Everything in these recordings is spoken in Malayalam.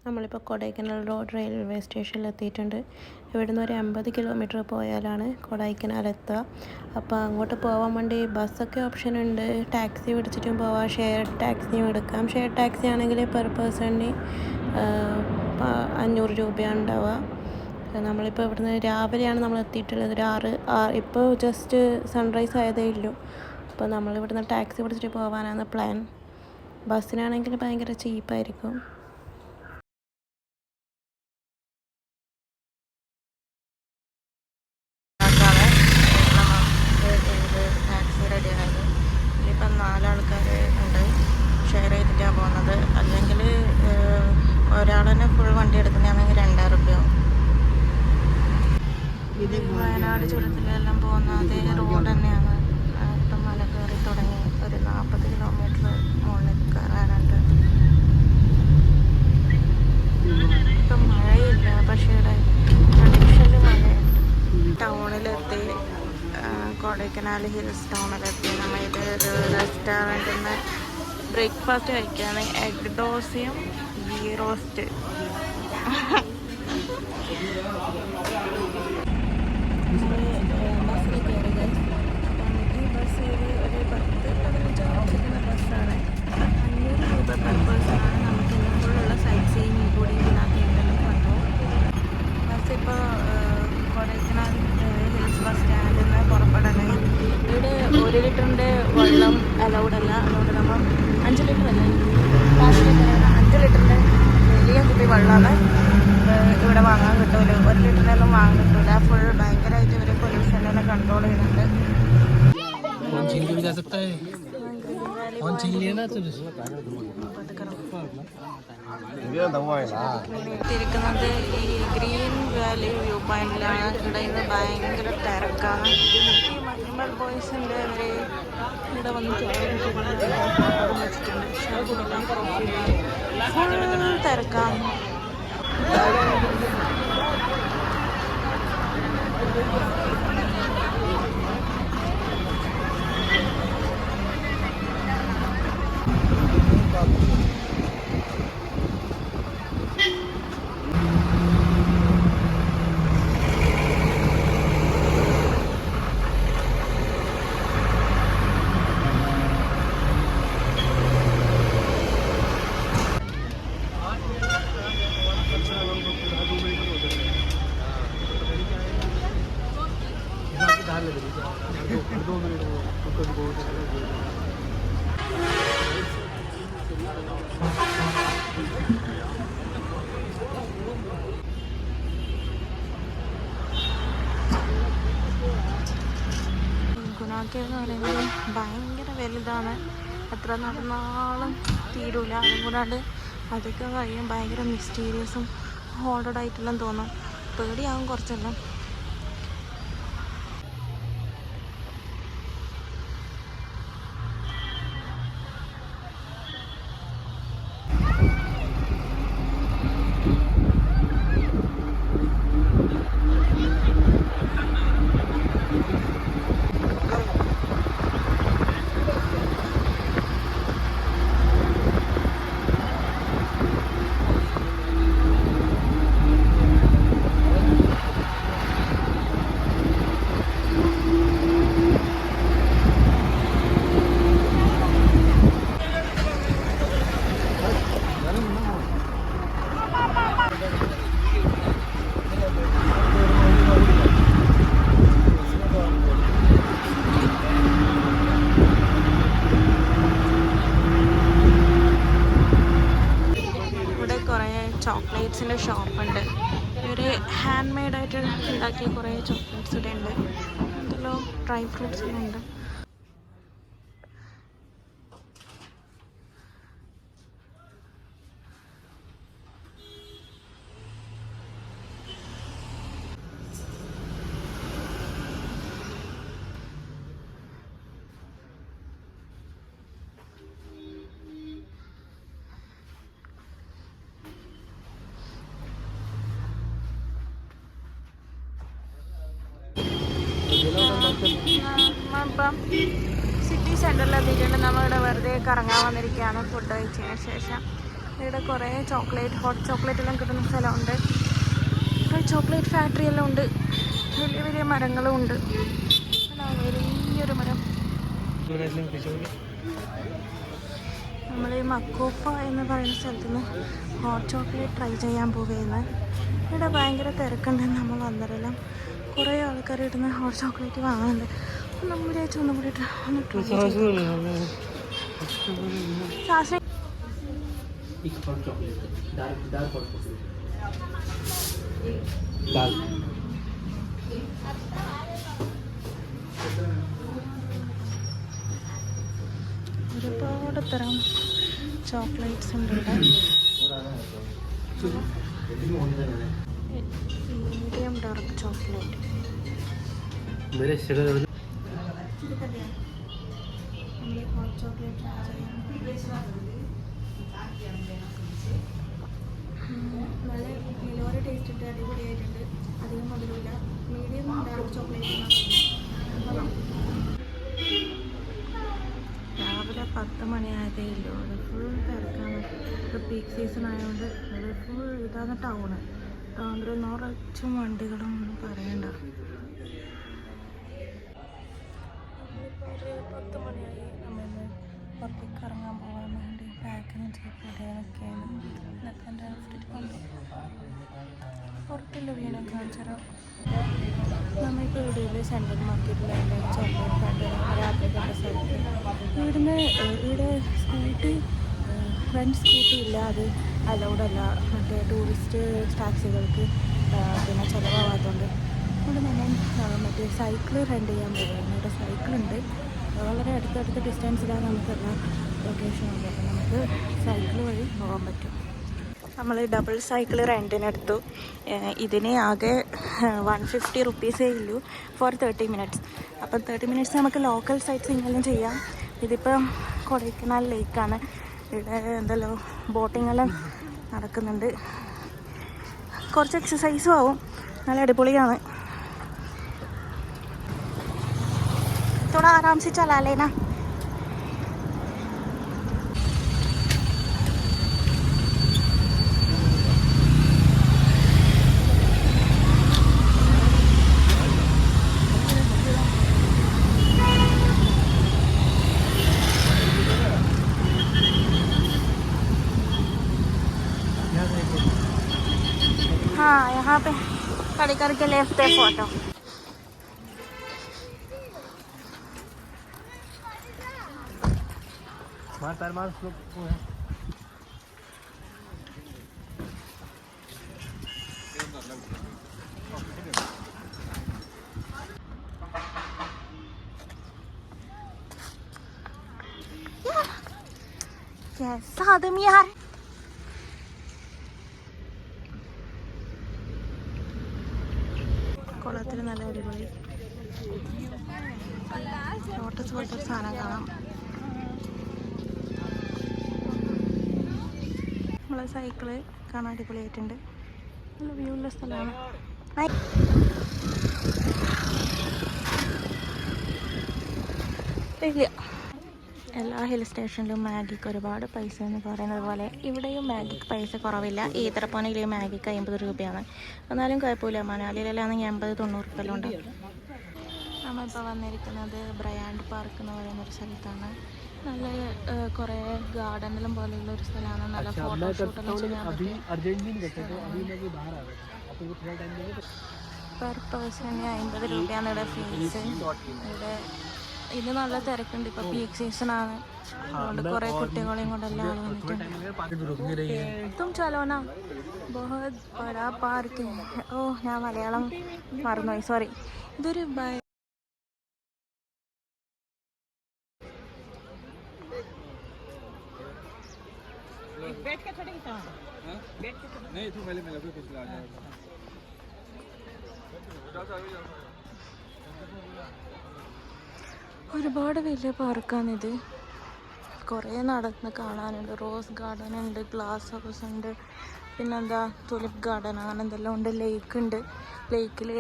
നമ്മളിപ്പോൾ കൊടൈക്കനാൽ റോഡ് റെയിൽവേ സ്റ്റേഷനിൽ എത്തിയിട്ടുണ്ട്. ഇവിടുന്ന് ഒരു 50 കിലോമീറ്റർ പോയാലാണ് കൊടൈക്കനാൽ എത്തുക. അപ്പോൾ അങ്ങോട്ട് പോകാൻ വേണ്ടി ബസ്സൊക്കെ ഓപ്ഷൻ ഉണ്ട്. ടാക്സി പിടിച്ചിട്ടും പോവാം, ഷെയർ ടാക്സിയും എടുക്കാം. ഷെയർ ടാക്സി ആണെങ്കിൽ പെർ പേഴ്സണിന് 500 രൂപയാണ് ഉണ്ടാവുക. നമ്മളിപ്പോൾ ഇവിടുന്ന് രാവിലെയാണ് നമ്മൾ എത്തിയിട്ടുള്ളത്. ഇപ്പോൾ ജസ്റ്റ് സൺറൈസ് ആയതേ ഉള്ളൂ. അപ്പോൾ നമ്മളിവിടുന്ന് ടാക്സി പിടിച്ചിട്ട് പോകാനാണ് പ്ലാൻ. ബസ്സിനാണെങ്കിൽ ഭയങ്കര ചീപ്പായിരിക്കും. ടാക്സി റെഡിയായത്. ഇനിയിപ്പം 4 ആൾക്കാർ ഉണ്ട്. ഷെയർ ചെയ്തിട്ടാണ് പോകുന്നത്. അല്ലെങ്കിൽ ഒരാൾ തന്നെ ഫുൾ വണ്ടി എടുക്കുന്നതാണെങ്കിൽ 2000 രൂപയാവും. ഇത് വയനാട് ചുരത്തിലെല്ലാം പോകുന്ന അതേ റോഡ് തന്നെയാണ്. ഇപ്പം മല കയറി തുടങ്ങി ഒരു 40 കിലോമീറ്റർ മുകളിൽ കയറാനുണ്ട്. ഇപ്പം മഴയില്ല, പക്ഷേ കണ്ടീഷനിൽ മഴയുണ്ട്. ടൗണിലെത്തി, കൊടൈക്കനാൽ ഹിൽസ് ടൗണിലെത്തി. നമ്മൾ ഒരു റെസ്റ്റോറൻറ്റിൽ നിന്ന് ബ്രേക്ക്ഫാസ്റ്റ് കഴിക്കുകയാണ്. എഗ് ദോശയും ഗീ റോസ്റ്റ്. ബസ്സിൽ കയറി. ഈ ബസ്സിൽ ഒരു 10-15 ഓടിക്കുന്ന ബസ്സാണ്. 500 രൂപ പെർ പേഴ്സണാണ്. നമുക്ക് ഇന്നുമ്പോഴുള്ള സൈറ്റ് സീയിങ് കൂടി ഇതിനകത്തുണ്ടെന്ന് കണ്ടു. ബസ്സിപ്പോൾ കൊടൈക്കനാൽ ഹിൽസ് ബസ് സ്റ്റാൻഡിൽ നിന്ന് പുറപ്പെടണേ. ഇവിടെ 1 ലിറ്ററിൻ്റെ വെള്ളം അലൗഡ് അല്ല. അതുകൊണ്ട് നമ്മൾ 5 ലിറ്റർ അല്ല, 5 ലിറ്ററിൻ്റെ വലിയ കുപ്പി വെള്ളമാണ് ഇവിടെ വാങ്ങാൻ കിട്ടുമല്ലോ. 1 ലിറ്ററിനൊന്നും വാങ്ങാൻ കിട്ടില്ല. ഫുൾ ഭയങ്കരമായിട്ട് ഇവർ പൊല്യൂഷനെല്ലാം കൺട്രോൾ ചെയ്യുന്നുണ്ട്. തിരിക്കുന്നത് ഈ ഗ്രീൻ വാലി വ്യൂ പോയിന്റിലാണ്. ഇവിടെ ഇന്ന് ഭയങ്കര തിരക്കാണ്. ഈ മഞ്ഞുമൽ ബോയ്സിൻ്റെ അവർ ഇവിടെ വന്ന് വെച്ചിട്ടുണ്ട്. ഫുൾ തിരക്കാണ്. എന്ന് പറയുന്നത് ഭയങ്കര വലുതാണ്. എത്ര നടന്നാലും തീരൂല. അതുകൂടാണ്ട് അതൊക്കെ കഴിയും ഭയങ്കര മിസ്റ്റീരിയസും ഹോർഡഡ് ആയിട്ടെല്ലാം തോന്നും. പേടിയാവും കുറച്ചെല്ലാം. ചോക്ലേറ്റ്സിൻ്റെ ഷോപ്പുണ്ട്. ഇവർ ഹാൻഡ് മെയ്ഡായിട്ട് ഉണ്ടാക്കിയ കുറേ ചോക്ലേറ്റ്സ് ഇവിടെ ഉണ്ട്. എന്തെല്ലോ ഡ്രൈ ഫ്രൂട്ട്സിലുണ്ട്. നമ്മളിപ്പം സിറ്റി സെൻറ്ററിൽ എത്തിയിട്ടുണ്ട്. നമ്മളിവിടെ വെറുതെ കറങ്ങാൻ വന്നിരിക്കുകയാണ് ഫുഡ് കഴിച്ചതിന് ശേഷം. ഇവിടെ കുറേ ചോക്ലേറ്റ്, ഹോട്ട് ചോക്ലേറ്റ് എല്ലാം കിട്ടുന്ന സ്ഥലമുണ്ട്. കുറേ ചോക്ലേറ്റ് ഫാക്ടറി എല്ലാം ഉണ്ട്. വലിയ വലിയ മരങ്ങളും ഉണ്ട്. വലിയൊരു മരം. നമ്മൾ ഈ മക്കോപ്പ എന്ന് പറയുന്ന സ്ഥലത്ത് നിന്ന് ഹോട്ട് ചോക്ലേറ്റ് ട്രൈ ചെയ്യാൻ പോവുകയെന്ന്. ഇവിടെ ഭയങ്കര തിരക്കുണ്ടെന്ന് നമ്മൾ വന്നതെല്ലാം. കുറേ ആൾക്കാർ ഇടുന്ന ഹോട്ട് ചോക്ലേറ്റ് വാങ്ങുന്നുണ്ട്. നമ്മൾ വിചാരിച്ചു ഒന്നും കൂടി ഒന്ന് ട്രൈ ചെയ്യാം. ഒരുപാട് തരം ചോക്ലേറ്റ്സ് ഉണ്ട് ഇവിടെ. Medium dark chocolate. Hot chocolate നല്ല നിലവാര ടേസ്റ്റ് ഉണ്ട്. അടിപൊളിയായിട്ടുണ്ട്. അധികം മധുരമില്ല. Medium dark chocolate. രാവിലെ 10 മണിയായതേ ഇല്ലൂ. അത് ഫുൾ തിരക്കാണ്. ഇപ്പോൾ പീക്ക് സീസൺ ആയതുകൊണ്ട് അത് ഫുൾ ഇതാണ് ടൗണ്. ടൗണിൽ നിറച്ചും വണ്ടികളും ഒന്നും പറയണ്ട. ഒരു 10 മണിയായി. നമ്മളിന്ന് പുറത്തേക്ക് ഇറങ്ങാൻ പോകാൻ വേണ്ടി പാക്കിങ് ചെയ്തിട്ടൊക്കെയാണ്. ഇതൊക്കെ എൻ്റെ ഔട്ട്ഫിറ്റ് കൊണ്ട് പുറത്തുള്ള വീടൊക്കെ കാണിച്ചാലോ. നമ്മളിപ്പോൾ ഇവിടെയുള്ള സെൻട്രൽ മാർക്കറ്റിലാണ് ചോക്ലേറ്റ് ഫാക്ടറി രാത്രി കണ്ട സ്ഥലത്ത്. ഇവിടെ സ്കൂട്ടി, റെൻറ്റ് സ്കൂട്ടി ഇല്ല. അത് അലൗഡല്ല. മറ്റേ ടൂറിസ്റ്റ് ടാക്സികൾക്ക് പിന്നെ ചിലവാകാത്തതുകൊണ്ട് ഇവിടെ നമ്മൾ മറ്റേ സൈക്കിൾ റെൻറ്റ് ചെയ്യാൻ പോകുകയാണ്. ഇവിടെ സൈക്കിളുണ്ട്. വളരെ അടുത്തടുത്ത ഡിസ്റ്റൻസിലാണ് നമുക്കെല്ലാം ലൊക്കേഷനുണ്ട്. അപ്പോൾ നമുക്ക് സൈക്കിൾ വഴി പോകാൻ പറ്റും. നമ്മൾ ഡബിൾ സൈക്കിൾ റെൻറ്റിനെടുത്തു. ഇതിന് ആകെ 150 റുപ്പീസേ ഉള്ളൂ ഫോർ 30 മിനിറ്റ്സ്. അപ്പം 30 മിനിറ്റ്സ് നമുക്ക് ലോക്കൽ സൈറ്റ് സീയിങ്ങെല്ലാം ചെയ്യാം. ഇതിപ്പം കൊടൈക്കനാൽ ലേക്കാണ്. ഇവിടെ എന്തല്ലോ ബോട്ടിങ്ങെല്ലാം നടക്കുന്നുണ്ട്. കുറച്ച് എക്സസൈസും ആവും. നല്ല അടിപൊളിയാണ്. थोड़ा आराम से चला लेना. हाँ, यहाँ पे खड़ी करके लेफ्ट है फोटो. कैसा आदमी यार. കുളത്തിൽ നല്ല അടിപൊളി ലോട്ടസ് പോലത്തെ ഒരു സാധനം കാണാം. നമ്മളെ സൈക്കിള് കാണാൻ അടിപൊളിയായിട്ടുണ്ട്. നല്ല വ്യൂ ഉള്ള സ്ഥലമാണ്. ഇല്ല, എല്ലാ ഹിൽ സ്റ്റേഷനിലും മാഗിക്ക് ഒരുപാട് പൈസ എന്ന് പറയുന്നത് പോലെ ഇവിടെയും മാഗിക്ക് പൈസ കുറവില്ല. ഈത്തറപ്പാനയിലെ മാഗിക്ക് 50 രൂപയാണ്. എന്നാലും കുഴപ്പമില്ല. മണാലിയിലാണെങ്കിൽ 80-90 റുപ്യെല്ലാം ഉണ്ട്. നമ്മളിപ്പോൾ വന്നിരിക്കുന്നത് ബ്രയാൻഡ് പാർക്ക് എന്ന് പറയുന്നൊരു സ്ഥലത്താണ്. നല്ല കുറേ ഗാർഡനെല്ലാം പോലെയുള്ള ഒരു സ്ഥലമാണ്. നല്ല ഫോട്ടോഷൂട്ടെല്ലാം ചെയ്യാൻ പറ്റും. പെർ പേഴ്സണ് 50 രൂപയാണ് ഇവിടെ ഫീസ്. ഇവിടെ ഇത് നല്ല തിരക്കുണ്ട്. ഇപ്പോൾ പീക്ക് സീസണാണ്. അതുകൊണ്ട് കുറേ കുട്ടികളെയും കൊണ്ട് എല്ലാ ആളും വന്നിട്ടുണ്ട്. തും ചലോന ബഹുത് ബഡാ പാർക്ക്. ഓ, ഞാൻ മലയാളം മറന്നുപോയി, സോറി. ഇതൊരു ഒരുപാട് വലിയ പാർക്കാണിത്. കുറേ നടന്ന് കാണാനുണ്ട്. റോസ് ഗാർഡൻ ഉണ്ട്, ഗ്ലാസ് ഹൗസ് ഉണ്ട്, പിന്നെന്താ തുലിപ്പ് ഗാർഡൻ, അങ്ങനെ എന്തെല്ലാം ഉണ്ട്. ലേക്ക് ഉണ്ട്. ലേക്കിൽ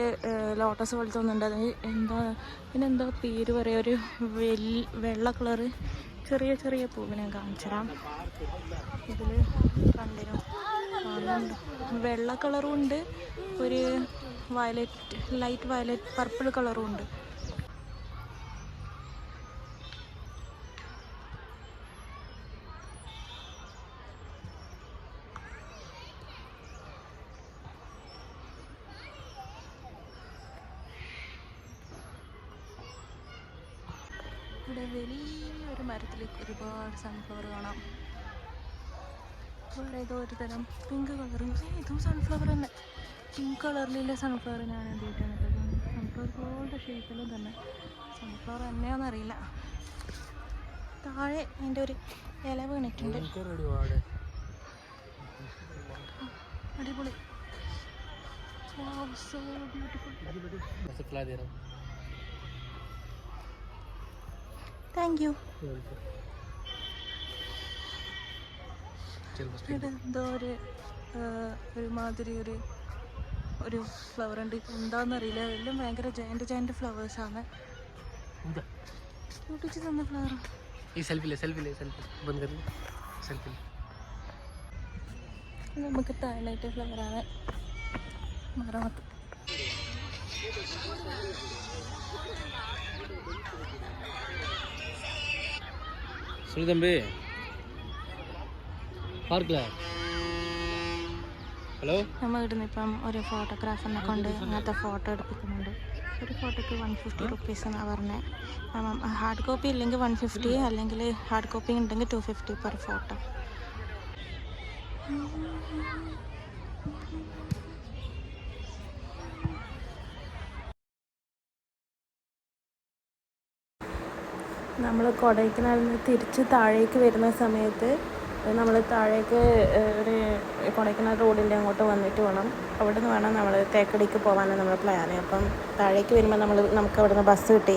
ലോട്ടസ് പോലത്തെ ഒന്നുണ്ട്. അത് എന്താ, പിന്നെന്താ പേര് പറയുക, ഒരു വെള്ള കളറ് ചെറിയ ചെറിയ പൂവിനെ കാണിച്ചുതരാം. ഇതിൽ കണ്ടിരും കാണുന്നുണ്ട്, വെള്ള കളറും ഉണ്ട്, ഒരു വയലറ്റ്, ലൈറ്റ് വയലറ്റ് പർപ്പിൾ കളറും ഉണ്ട്. ഇവിടെ വലിയൊരു മരത്തിൽ ഒരുപാട് സൺഫ്ലവർ കാണാം. വേറെ ഏതോ ഒരു തരം പിങ്ക് കളറും, ഇതും സൺഫ്ലവർ തന്നെ. പിങ്ക് കളറിലുള്ള സൺഫ്ലവർ ഞാൻ ആദ്യമായിട്ടാണ് കാണുന്നത്. സൺഫ്ലവർ പോലത്തെ ഷേപ്പിലും തന്നെ സൺഫ്ലവർ തന്നെയാണെന്നറിയില്ല. താഴെ അതിൻ്റെ ഒരു ഇല വീണിട്ടുണ്ട്. അടിപൊളി, സോ ബ്യൂട്ടിഫുൾ. Thank you. എന്തോ ഒരുമാതിരി ഒരു ഫ്ലവർ ഉണ്ട്, എന്താണെന്നറിയില്ല. എല്ലാം ഭയങ്കര ജയന്റ് ഫ്ലവേഴ്സാണ്. പൊട്ടിച്ച് തന്ന ഫ്ലവർ. നമുക്ക് താഴായിട്ട് ഫ്ലവറാണ് മറമത്ത്. ഹലോ, നമ്മൾ ഇവിടുന്ന് ഇപ്പം ഒരു ഫോട്ടോഗ്രാഫറിനെ കൊണ്ട് അങ്ങനത്തെ ഫോട്ടോ എടുപ്പിക്കുന്നുണ്ട്. ഒരു ഫോട്ടോക്ക് 150 റുപ്പീസ് എന്നാണ് പറഞ്ഞത്. ഹാർഡ് കോപ്പി ഇല്ലെങ്കിൽ 150, അല്ലെങ്കിൽ ഹാർഡ് കോപ്പി ഉണ്ടെങ്കിൽ 250 പെർ ഫോട്ടോ. നമ്മൾ കൊടൈക്കനാലിൽ നിന്ന് തിരിച്ച് താഴേക്ക് വരുന്ന സമയത്ത് നമ്മൾ താഴേക്ക് ഒരു കൊടൈക്കനാൽ റോഡിൻ്റെ അങ്ങോട്ട് വന്നിട്ട് വേണം, അവിടെ നിന്ന് വേണം നമ്മൾ തേക്കടിക്ക് പോകാനാണ് നമ്മുടെ പ്ലാന്. അപ്പം താഴേക്ക് വരുമ്പോൾ നമുക്ക് അവിടെ നിന്ന് ബസ് കിട്ടി.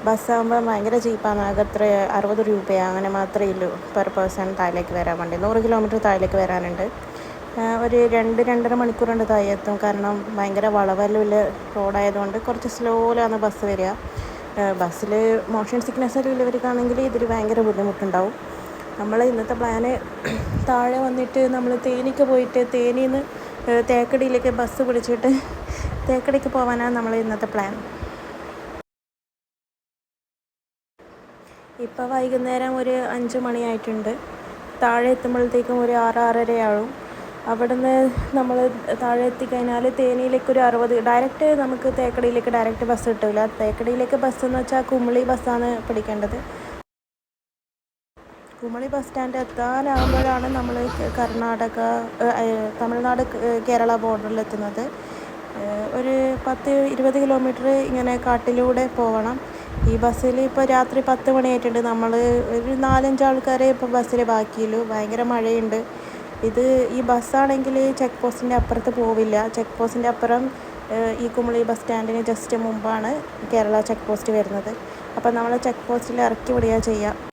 ബസ്സാകുമ്പോൾ ഭയങ്കര ചീപ്പാണ്, ആകെ എത്ര 60 രൂപയാണ്, അങ്ങനെ മാത്രമേ ഉള്ളൂ പെർ പേഴ്സൺ താഴേക്ക് വരാൻ വേണ്ടി. 100 കിലോമീറ്റർ താഴേക്ക് വരാനുണ്ട്. ഒരു 2-2.5 മണിക്കൂറുണ്ട് താഴെ എത്തും. കാരണം ഭയങ്കര വളവലുള്ള റോഡായതുകൊണ്ട് കുറച്ച് സ്ലോയിലാണ് ബസ് വരിക. ബസ്സിൽ മോഷൻ സിക്നെസ് ഉള്ളവർക്കാണെങ്കിൽ ഇതിൽ ഭയങ്കര ബുദ്ധിമുട്ടുണ്ടാവും. നമ്മൾ ഇന്നത്തെ പ്ലാന് താഴെ വന്നിട്ട് നമ്മൾ തേനിക്ക് പോയിട്ട് തേനിയിൽ നിന്ന് തേക്കടിയിലേക്ക് ബസ് പിടിച്ചിട്ട് തേക്കടിക്ക് പോകാനാണ് നമ്മൾ ഇന്നത്തെ പ്ലാൻ. ഇപ്പോൾ വൈകുന്നേരം ഒരു 5 മണിയായിട്ടുണ്ട്. താഴെ എത്തുമ്പോഴത്തേക്കും ഒരു 6-6:30 ആവും. അവിടുന്ന് നമ്മൾ താഴെ എത്തിക്കഴിഞ്ഞാൽ തേനിയിലേക്ക് ഒരു 60, ഡയറക്റ്റ് നമുക്ക് തേക്കടിയിലേക്ക് ഡയറക്റ്റ് ബസ് കിട്ടില്ല. തേക്കടിയിലേക്ക് ബസ് എന്ന് വെച്ചാൽ കുമളി ബസ്സാണ് പിടിക്കേണ്ടത്. കുമളി ബസ് സ്റ്റാൻഡ് എത്താനാകുമ്പോഴാണ് നമ്മൾ തമിഴ്നാട് കേരള ബോർഡറിലെത്തുന്നത്. ഒരു 10-20 കിലോമീറ്റർ ഇങ്ങനെ കാട്ടിലൂടെ പോകണം. ഈ ബസ്സിൽ ഇപ്പോൾ രാത്രി 10 മണിയായിട്ടുണ്ട്. നമ്മൾ ഒരു 4-5 ആൾക്കാരെ ഇപ്പോൾ ബസ്സിൽ ബാക്കിയുള്ളൂ. ഭയങ്കര മഴയുണ്ട്. ഈ ബസ്സാണെങ്കിൽ ചെക്ക് പോസ്റ്റിൻ്റെ അപ്പുറത്ത് പോവില്ല. ചെക്ക് പോസ്റ്റിൻ്റെ അപ്പുറം ഈ കുമളി ബസ് സ്റ്റാൻഡിന് ജസ്റ്റ് മുമ്പാണ് കേരള ചെക്ക് പോസ്റ്റ് വരുന്നത്. അപ്പം നമ്മൾ ചെക്ക് പോസ്റ്റിൽ ഇറക്കി വിടുകയാണ് ചെയ്യുക.